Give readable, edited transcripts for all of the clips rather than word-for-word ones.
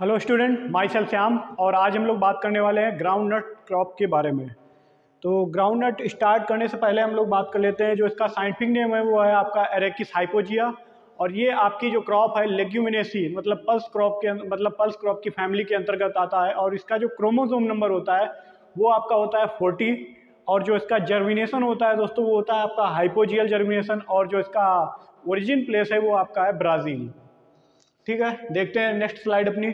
Hello student, my self Shyam. और आज हम लोग बात करने वाले हैं ग्राउंड नट क्रॉप के बारे में। तो ग्राउंड नट स्टार्ट करने से पहले हम लोग बात कर लेते हैं, जो इसका साइंटिफिक नेम है वो है आपका एरेकिस हाइपोजिया। और ये आपकी जो क्रॉप है लेग्यूमिनेसी मतलब पल्स क्रॉप की फैमिली के अंतर्गत आता है। और इसका जो क्रोमोसोम नंबर होता है वो आपका होता है 40। और जो इसका जर्मिनेशन होता है दोस्तों वो होता है आपका हाइपोजियल जर्मिनेशन। और जो इसका ओरिजिन प्लेस है वो आपका है ब्राज़ील। ठीक है, देखते हैं नेक्स्ट स्लाइड अपनी।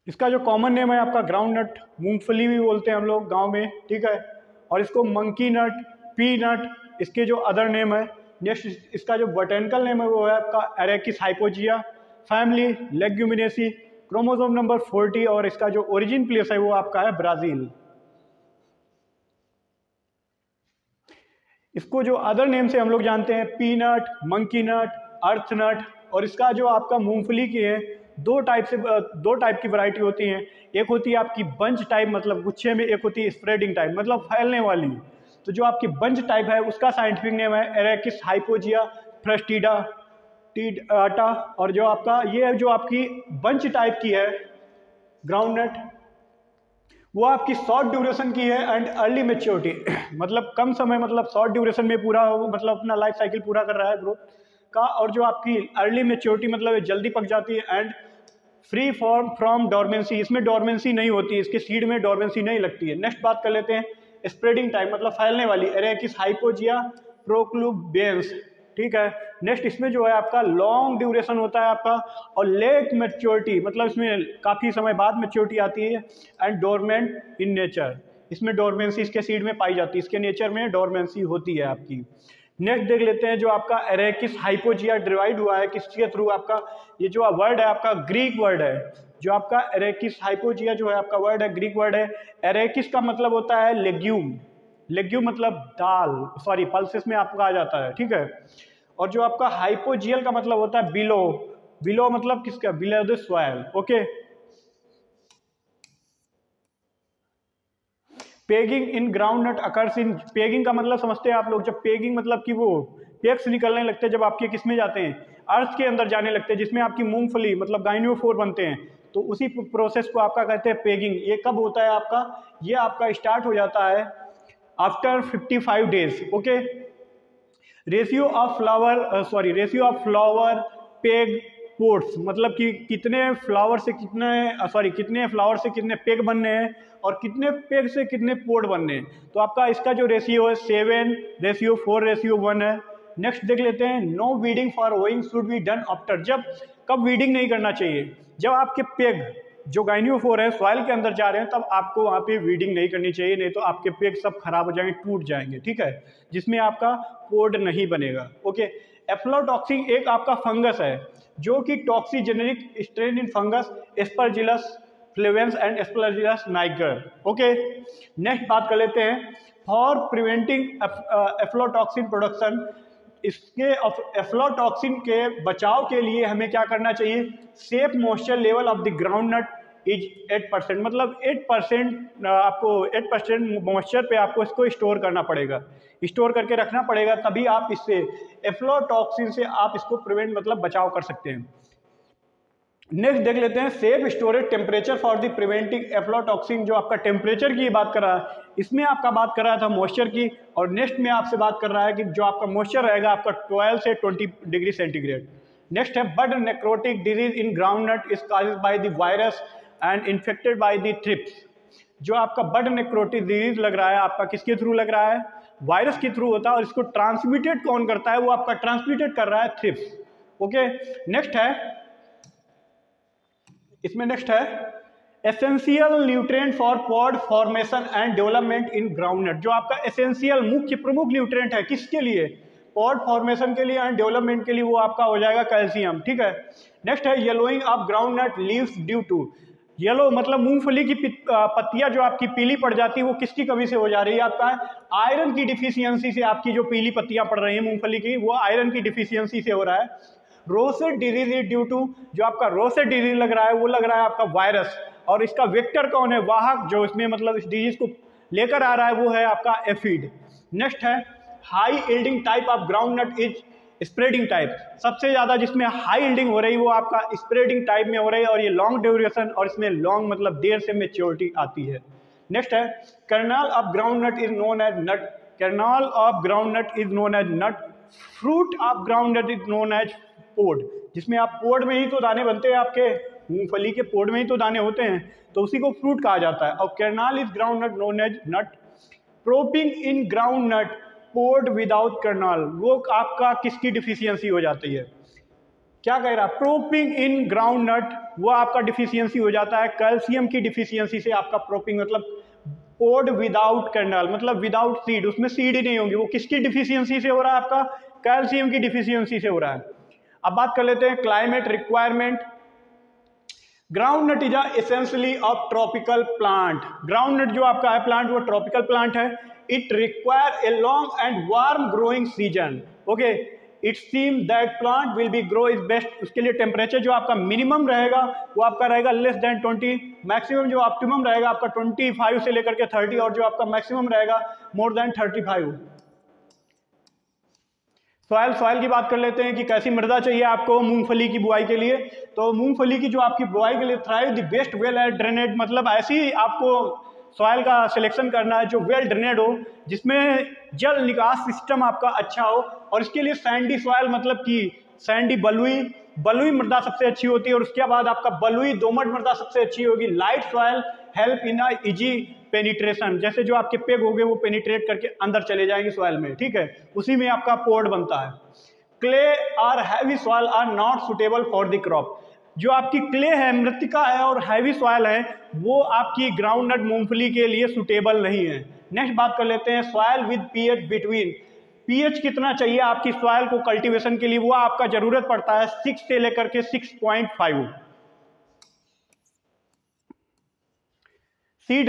इसका जो कॉमन नेम है आपका ग्राउंड नट, मूंगफली भी बोलते हैं हम लोग गांव में, ठीक है। और इसको मंकी नट, पी नट, इसके जो अदर नेम है। नेक्स्ट इसका जो बोटेनिकल नेम है वो है आपका एरेकिस hypogaea, family Leguminosae, chromosome number 40। और इसका जो ओरिजिन प्लेस है वो आपका है ब्राज़ील। इसको जो अदर नेम से हम लोग जानते हैं पीनट, मंकी नट, अर्थ नट। और इसका जो आपका मूंगफली की है दो टाइप की वैरायटी होती हैं। एक होती है आपकी बंच टाइप मतलब गुच्छे में, एक होती है स्प्रेडिंग टाइप मतलब फैलने वाली। तो जो आपकी बंच टाइप है उसका साइंटिफिक नेम है एरेकिस हाइपोजिया फ्रस्टिडा टीडाटा। और जो आपका ये जो आपकी बंच टाइप की है ग्राउंड नट वो आपकी शॉर्ट ड्यूरेशन की है एंड अर्ली मेच्योरिटी मतलब कम समय मतलब शॉर्ट ड्यूरेशन में पूरा मतलब अपना लाइफ साइकिल पूरा कर रहा है ग्रोथ का। और जो आपकी अर्ली मेच्योरिटी मतलब ये जल्दी पक जाती है एंड फ्री फ्रॉम डोरमेंसी, इसमें डोरमेंसी नहीं होती, इसके सीड में डोरमेंसी नहीं लगती है। नेक्स्ट बात कर लेते हैं स्प्रेडिंग टाइप मतलब फैलने वाली, एरेकिस हाइपोजिया प्रोक्लूबेंस, ठीक है। नेक्स्ट इसमें जो है आपका लॉन्ग ड्यूरेशन होता है आपका और लेट मैच्योरिटी मतलब इसमें काफ़ी समय बाद मैच्योरिटी आती है एंड डोरमेंट इन नेचर, इसमें डोरमेंसी इसके सीड में पाई जाती है, इसके नेचर में डोरमेंसी होती है आपकी। नेक्स्ट देख लेते हैं जो आपका एरेकिस हाइपोजिया डिवाइड हुआ है किसके थ्रू, आपका ये जो वर्ड है आपका ग्रीक वर्ड है। जो आपका एरेकिस हाइपोजिया जो है आपका वर्ड है ग्रीक वर्ड है। एरेकिस का मतलब होता है लेग्यूम, लेग्यूम मतलब दाल, सॉरी पल्सेस में आपका आ जाता है, ठीक है। और जो आपका हाइपोजियल का मतलब होता है बिलो, बिलो मतलब किसका, below the soil, okay. Pegging in groundnut occurs in, pegging का मतलब समझते हैं आप लोग, जब पेगिंग मतलब कि वो पेग्स निकलने लगते हैं जब आपके किस में जाते हैं, अर्थ के अंदर जाने लगते हैं, जिसमें आपकी मूंगफली मतलब गाइनियोफोर बनते हैं। तो उसी प्रोसेस को आपका कहते हैं पेगिंग। ये कब होता है आपका, ये आपका स्टार्ट हो जाता है after 55 days, okay. Ratio of flower peg ports मतलब कि कितने फ्लावर से कितने पेग बनने हैं और कितने पेग से कितने पोर्ट बनने हैं। तो आपका इसका जो रेशियो है 7:4:1 है। नेक्स्ट देख लेते हैं no weeding for vowing should be done after, जब कब वीडिंग नहीं करना चाहिए, जब आपके पेग जो गाइनियोफोर है सॉइल के अंदर जा रहे हैं तब आपको वहाँ पे वीडिंग नहीं करनी चाहिए, नहीं तो आपके पेग सब खराब हो जाएंगे, टूट जाएंगे, ठीक है, जिसमें आपका पोड नहीं बनेगा, ओके। एफ्लोटॉक्सिन एक आपका फंगस है जो कि toxigenic strain in fungus aspergillus flavus and aspergillus niger, okay. Next बात कर लेते हैं फॉर प्रिवेंटिंग एफ्लोटॉक्सिन प्रोडक्शन, इसके एफ्लोटॉक्सिन के बचाव के लिए हमें क्या करना चाहिए, safe moisture level of the groundnut is 8% मतलब 8% आपको 8% मॉइस्चर पे आपको इसको स्टोर करना पड़ेगा, स्टोर करके रखना पड़ेगा, तभी आप इससे एफ्लोटॉक्सिन से आप इसको प्रिवेंट मतलब बचाव कर सकते हैं। नेक्स्ट देख लेते हैं safe storage temperature for the preventing aflatoxin, जो आपका टेम्परेचर की बात कर रहा है, इसमें आपका बात कर रहा था मॉइस्चर की, और नेक्स्ट में आपसे बात कर रहा है कि जो आपका मॉइस्चर रहेगा आपका 12 से 20 डिग्री सेंटीग्रेड। नेक्स्ट है bud necrotic disease in groundnut is caused by the virus and infected by the thrips. जो आपका बड नेक्रोटिक डिजीज लग रहा है आपका किसके थ्रू लग रहा है, वायरस के थ्रू होता है, और इसको ट्रांसमिटेड कौन करता है, वो आपका ट्रांसमिटेड कर रहा है थ्रिप्स, ओके। नेक्स्ट है इसमें नेक्स्ट है essential nutrient for pod formation and development in groundnut, जो आपका एसेंशियल मुख्य प्रमुख न्यूट्रिएंट है किसके लिए, पॉड फॉर्मेशन के लिए एंड डेवलपमेंट के लिए, वो आपका हो जाएगा कैल्शियम, ठीक है। नेक्स्ट है yellowing of groundnut leaves due to, yellow मतलब मूंगफली की पत्तियां जो आपकी पीली पड़ जाती है वो किसकी कमी से हो जा रही है, आपका आयरन की डिफिशियंसी से आपकी जो पीली पत्तियां पड़ रही हैं मूंगफली की वो आयरन की डिफिशियंसी से हो रहा है। Rosette disease is due to, जो आपका रोसेट डिजीज लग रहा है वो लग रहा है आपका वायरस, और इसका वेक्टर कौन है, वाहक जो इसमें मतलब इस डिजीज को लेकर आ रहा है वो है आपका एफिड। नेक्स्ट है high yielding type of groundnut is spreading type सबसे ज़्यादा जिसमें हाई यील्डिंग हो रही वो आपका स्प्रेडिंग टाइप में हो रही है, और ये लॉन्ग ड्यूरेशन, और इसमें लॉन्ग मतलब देर से मेच्योरिटी आती है। नेक्स्ट है kernel of groundnut is known as nut, kernel of groundnut is known as nut, fruit of groundnut is known as pod, जिसमें आप पोड में ही तो दाने बनते हैं, आपके मूंगफली के पोड में ही तो दाने होते हैं, तो उसी को फ्रूट कहा जाता है। और kernel is groundnut known as nut, popping in groundnut pod without kernel, वो आपका किसकी डिफिशियंसी हो जाती है, क्या कह रहा है, प्रोपिंग इन ग्राउंड नट, वो आपका डिफिशियंसी हो जाता है कैल्शियम की डिफिशियंसी से। आपका प्रोपिंग मतलब पोड विदाउट कर्नल मतलब विदाउट सीड, उसमें सीड ही नहीं होंगी, वो किसकी डिफिशियंसी से हो रहा है, आपका कैल्शियम की डिफिशियंसी से हो रहा है। अब बात कर लेते हैं climate requirement. Groundnut is essentially of tropical plant, groundnut जो आपका है प्लांट वो ट्रॉपिकल प्लांट है। It require a long and warm growing season, okay, it seem that plant will be grow is best, उसके लिए temperature जो आपका minimum रहेगा वो आपका रहेगा लेस देन 20, मैक्सिमम जो ऑप्टिमम रहेगा आपका 25 से लेकर के 30, और जो आपका मैक्सिमम रहेगा मोर देन 35। सॉइल की बात कर लेते हैं कि कैसी मृदा चाहिए आपको मूंगफली की बुआई के लिए। तो मूंगफली की जो आपकी बुआई के लिए thrive the best well and drained, मतलब ऐसी आपको सॉइल का सिलेक्शन करना है जो वेल ड्रेनेड हो, जिसमें जल निकास सिस्टम आपका अच्छा हो, और इसके लिए सैंडी सॉइल मतलब कि सैंडी बलुई मृदा सबसे अच्छी होती है, और उसके बाद आपका बलुई दोमट मृदा सबसे अच्छी होगी। Light soil help in easy penetration, जैसे जो आपके पेग हो गए वो पेनिट्रेट करके अंदर चले जाएंगे सॉइल में, ठीक है, उसी में आपका पोड बनता है। क्ले और heavy soil are not suitable for the crop, जो आपकी क्ले है, मृतिका है और हैवी सॉइल है, वो आपकी ग्राउंड नट मूंगफली के लिए सुटेबल नहीं है। नेक्स्ट बात कर लेते हैं soil with pH between, pH कितना चाहिए आपकी सॉइल को कल्टीवेशन के लिए, वो आपका जरूरत पड़ता है 6 से लेकर के 6.5। Seed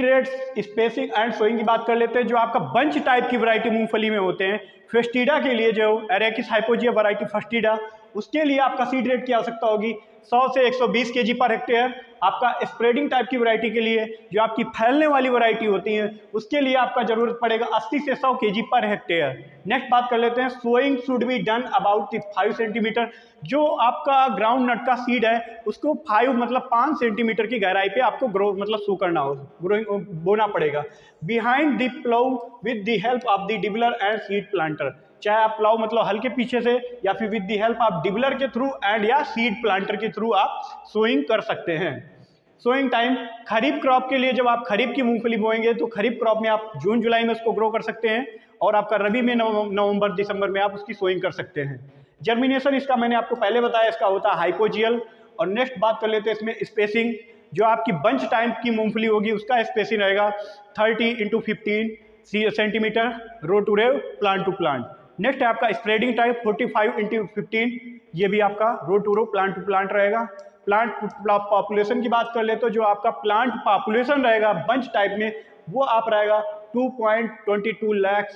rate spacing and sowing की बात कर लेते हैं। जो आपका बंच टाइप की वैरायटी मूंगफली में होते हैं, फेस्टिडा के लिए जो एरेकिस हाइपोजिया वैरायटी फेस्टिडा, उसके लिए आपका सीड रेट की आवश्यकता होगी 100 से 120 केजी पर हेक्टेयर। आपका स्प्रेडिंग टाइप की वैरायटी के लिए जो आपकी फैलने वाली वैरायटी होती है उसके लिए आपका जरूरत पड़ेगा 80 से 100 केजी पर हेक्टेयर। नेक्स्ट बात कर लेते हैं sowing should be done about 5 centimetre, जो आपका ग्राउंड नट का सीड है उसको 5 मतलब 5 सेंटीमीटर की गहराई पे आपको ग्रो मतलब सो करना हो, ग्रोइंग बोना पड़ेगा। Behind the plough with the help of the dibbler and seed planter, चाहे आप प्लाउ मतलब हल के पीछे से या फिर with the help of dibbler के थ्रू एंड या सीड प्लांटर के थ्रू आप सोइंग कर सकते हैं। सोइंग टाइम खरीफ क्रॉप के लिए, जब आप खरीफ की मूंगफली बोएंगे तो खरीफ क्रॉप में आप जून जुलाई में उसको ग्रो कर सकते हैं, और आपका रबी में नवंबर दिसंबर में आप उसकी सोइंग कर सकते हैं। जर्मिनेशन इसका मैंने आपको पहले बताया, इसका होता है हाइपोजियल। और नेक्स्ट बात कर लेते हैं इसमें स्पेसिंग, जो आपकी बंच टाइप की मूंगफली होगी उसका स्पेसिंग रहेगा 30 × 15 centimetre row to row plant to plant. Next है आपका स्प्रेडिंग टाइप 45 × 15, ये भी आपका row to row plant to plant रहेगा। प्लांट पॉपुलेशन की बात कर ले तो जो आपका प्लांट पॉपुलेशन रहेगा बंच टाइप में वो आप रहेगा 2.22 lakh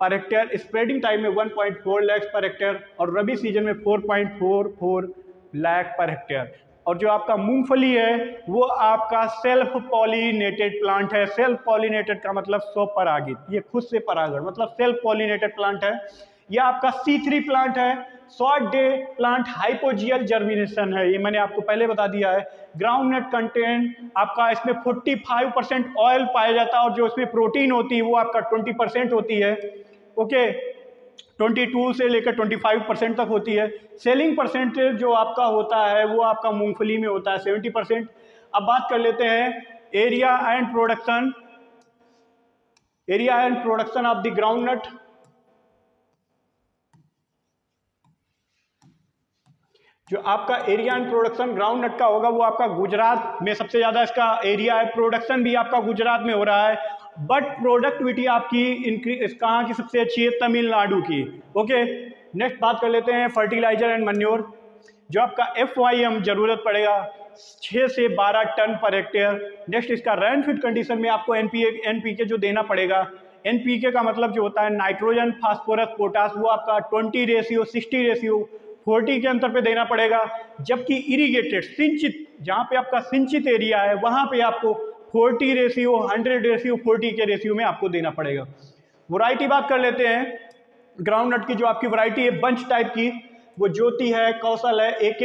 per hectare, spreading type में 1.4 लाख पर हेक्टेयर, और रबी सीजन में 4.44 लाख पर हेक्टेयर। और जो आपका मूंगफली है वो आपका सेल्फ पॉलिनेटेड प्लांट है। सेल्फ पॉलिनेटेड का मतलब स्वपरागित, ये खुद से परागण मतलब सेल्फ पॉलिनेटेड प्लांट है। यह आपका C3 प्लांट है, short day plant, hypogeal germination है, ये मैंने आपको पहले बता दिया है। ग्राउंड नट कंटेंट आपका इसमें 45% ऑयल पाया जाता है, और जो इसमें प्रोटीन होती है वो आपका 20% होती है, ओके, 22 से लेकर 25% तक होती है। सेलिंग परसेंटेज जो आपका होता है वो आपका मूंगफली में होता है 70%। अब बात कर लेते हैं area and production of the groundnut. जो आपका area and production groundnut का होगा वो आपका गुजरात में सबसे ज़्यादा इसका एरिया है, प्रोडक्शन भी आपका गुजरात में हो रहा है, बट प्रोडक्टिविटी आपकी इंक्रीज कहाँ की सबसे अच्छी है, तमिलनाडु की, ओके। नेक्स्ट बात कर लेते हैं फर्टिलाइजर एंड मैन्योर। जो आपका FYM जरूरत पड़ेगा 6 से 12 टन पर हेक्टेयर। नेक्स्ट इसका रेन फिट कंडीशन में आपको NPK जो देना पड़ेगा। NPK का मतलब जो होता है नाइट्रोजन फास्फोरस पोटास, वो आपका 20:60:40 के अंतर पे देना पड़ेगा। जबकि इरीगेटेड सिंचित, जहाँ पे आपका सिंचित एरिया है वहाँ पे आपको 40:100:40 के रेशियो में आपको देना पड़ेगा। वैरायटी बात कर लेते हैं ग्राउंड नट की जो आपकी वैरायटी है बंच टाइप की, वो ज्योति है, कौशल है, AK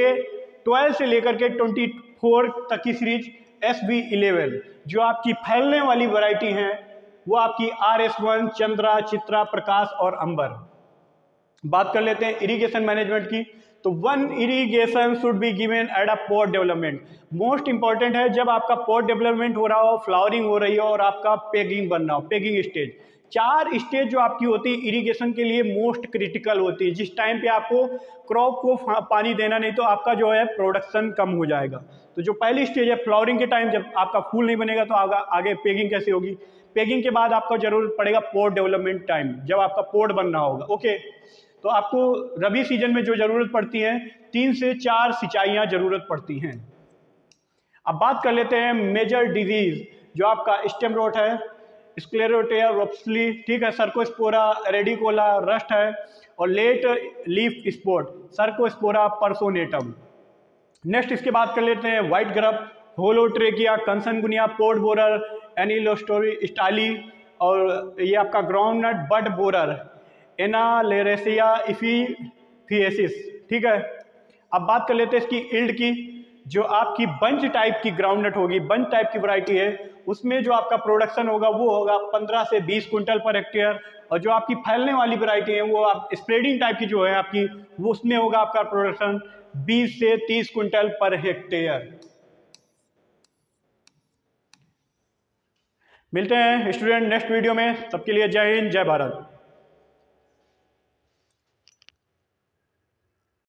12 से लेकर के 24 तक की सीरीज, SB11। जो आपकी फैलने वाली वैरायटी हैं वो आपकी RS1, चंद्रा, चित्रा, प्रकाश और अंबर। बात कर लेते हैं इरिगेशन मैनेजमेंट की। तो one irrigation should be given at a pot development. Most important है जब आपका पॉट डेवलपमेंट हो रहा हो, फ्लावरिंग हो रही हो और आपका पेगिंग बन रहा हो, पेगिंग स्टेज। 4 स्टेज जो आपकी होती है इरिगेशन के लिए मोस्ट क्रिटिकल होती है, जिस टाइम पे आपको क्रॉप को पानी देना नहीं तो आपका जो है प्रोडक्शन कम हो जाएगा। तो जो पहली स्टेज है फ्लावरिंग के टाइम, जब आपका फूल नहीं बनेगा तो आगे पेगिंग कैसे होगी। पेगिंग के बाद आपको जरूरत पड़ेगा पोट डेवलपमेंट टाइम, जब आपका पोट बनना होगा। ओके, तो आपको रबी सीजन में जो जरूरत पड़ती है 3 से 4 सिंचाइयाँ जरूरत पड़ती हैं। अब बात कर लेते हैं मेजर डिजीज, जो आपका स्टेम रोट है, स्क्लेरोटिया रोप्सली, ठीक है, सर्कोस्पोरा रेडिकोला रस्ट है, और late leaf spot cercospora personatum. Next इसके बाद कर लेते हैं white grub, holotrichia, consanguinea, pod borer, anilostory stali, और ये आपका ग्राउंड नट बड बोरर, एनालेरेसिया इफिफिएसिस, ठीक है। अब बात कर लेते हैं इसकी इल्ड की। जो आपकी बंच टाइप की ग्राउंड नट होगी, बंच टाइप की वैरायटी है, उसमें जो आपका प्रोडक्शन होगा वो होगा 15 से 20 क्विंटल पर हेक्टेयर। और जो आपकी फैलने वाली वैरायटी है वो आप स्प्रेडिंग टाइप की जो है आपकी, वो उसमें होगा आपका प्रोडक्शन 20 से 30 क्विंटल पर हेक्टेयर। मिलते हैं स्टूडेंट नेक्स्ट वीडियो में, सबके लिए जय हिंद, जय भारत।